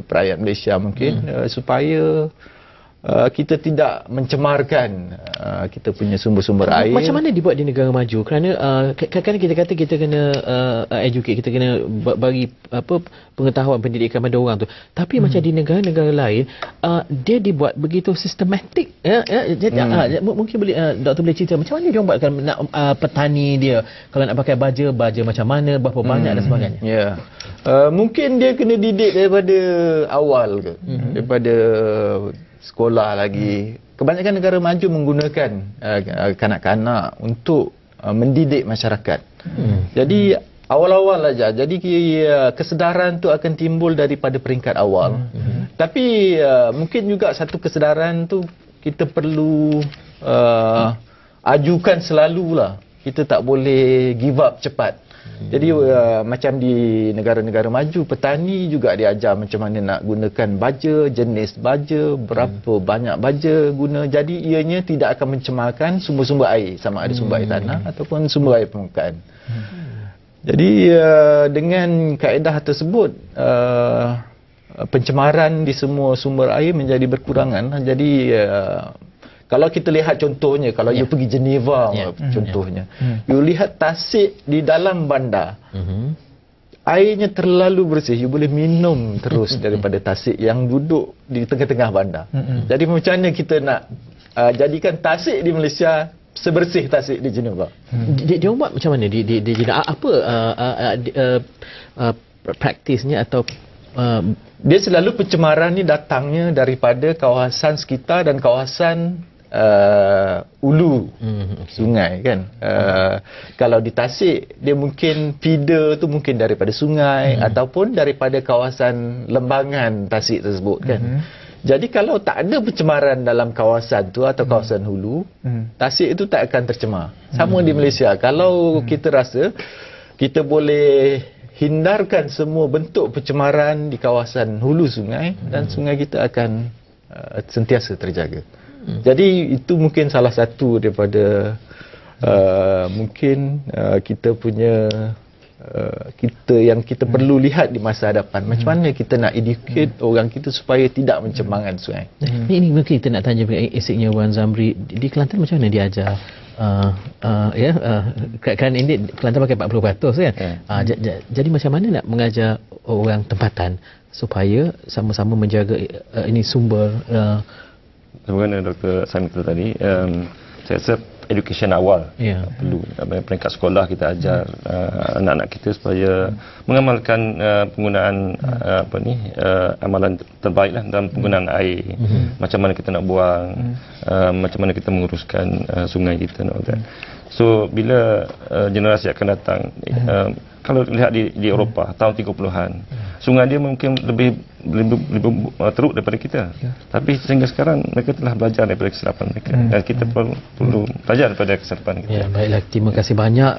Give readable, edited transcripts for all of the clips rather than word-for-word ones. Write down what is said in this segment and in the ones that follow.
rakyat Malaysia mungkin supaya kita tidak mencemarkan kita punya sumber-sumber air. Macam mana dibuat di negara maju? Kerana kadang-kadang kita kata kita kena educate, kita kena bagi pengetahuan pendidikan pada orang tu. Tapi macam di negara-negara lain dia dibuat begitu sistematik. Mungkin boleh doktor boleh cerita macam mana dia orang buatkan nak petani dia kalau nak pakai baja macam mana, berapa banyak dan sebagainya. Ya. Mungkin dia kena didik daripada awal ke. Daripada sekolah lagi. Kebanyakan negara maju menggunakan kanak-kanak untuk mendidik masyarakat. Jadi awal-awal aja. Jadi kesedaran tu akan timbul daripada peringkat awal. Tapi mungkin juga satu kesedaran tu kita perlu ajukan selalulah. Kita tak boleh give up cepat. Jadi macam di negara-negara maju, petani juga diajar macam mana nak gunakan baja, jenis baja, berapa banyak baja guna. Jadi ianya tidak akan mencemarkan sumber-sumber air, sama ada sumber air tanah ataupun sumber air permukaan. Jadi dengan kaedah tersebut pencemaran di semua sumber air menjadi berkurangan. Jadi kalau kita lihat contohnya, kalau you pergi Geneva contohnya, you lihat tasik di dalam bandar, airnya terlalu bersih, you boleh minum terus daripada tasik yang duduk di tengah-tengah bandar. Jadi macam mana kita nak jadikan tasik di Malaysia sebersih tasik di Geneva? Dia buat macam mana di Geneva? Apa praktisnya atau dia selalu pencemaran ni datangnya daripada kawasan sekitar dan kawasan ulu sungai kan. Kalau di Tasik dia mungkin feeder tu mungkin daripada sungai ataupun daripada kawasan lembangan Tasik tersebut kan. Jadi kalau tak ada pencemaran dalam kawasan tu atau kawasan hulu, Tasik itu tak akan tercemar. Sama di Malaysia. Kalau kita rasa kita boleh hindarkan semua bentuk pencemaran di kawasan hulu sungai dan sungai kita akan sentiasa terjaga. Jadi itu mungkin salah satu daripada mungkin kita punya yang kita perlu lihat di masa hadapan. Macam mana kita nak educate orang kita supaya tidak mencemarkan sungai. Ini mungkin kita nak tanya esiknya Wan Zamri, di Kelantan macam mana diajar? Kan ini Kelantan pakai 40% kan. Jadi macam mana nak mengajar orang tempatan supaya sama-sama menjaga ini sumber. Sebenarnya Dr. Saim itu tadi, saya rasa education awal perlu. Peringkat sekolah kita ajar anak-anak kita supaya mengamalkan penggunaan amalan terbaiklah dalam penggunaan air. Macam mana kita nak buang, macam mana kita menguruskan sungai kita. So bila generasi akan datang, kalau lihat di Eropah tahun 30-an, sungai dia mungkin lebih teruk daripada kita. Tapi sehingga sekarang mereka telah belajar daripada kesilapan mereka dan kita perlu belajar daripada kesilapan kita. Baiklah, terima kasih banyak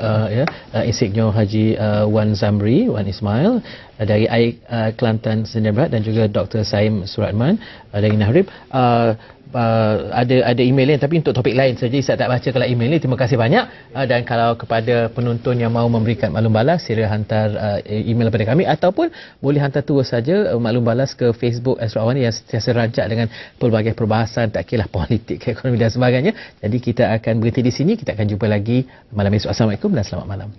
Insinyur Haji Wan Zamri, Wan Ismail dari Kelantan Sedia Barat dan juga Dr. Saim Suratman dari Nahrib. Ada email lain tapi untuk topik lain saja, saya tak baca kalau email ni. Terima kasih banyak dan kalau kepada penonton yang mahu memberikan maklum balas, sila hantar email kepada kami ataupun boleh hantar terus saja maklum balas ke Facebook Astro Awani yang sentiasa rajak dengan pelbagai perbahasan, tak kira politik, ekonomi dan sebagainya. Jadi kita akan berhenti di sini, kita akan jumpa lagi malam esok. Assalamualaikum dan selamat malam.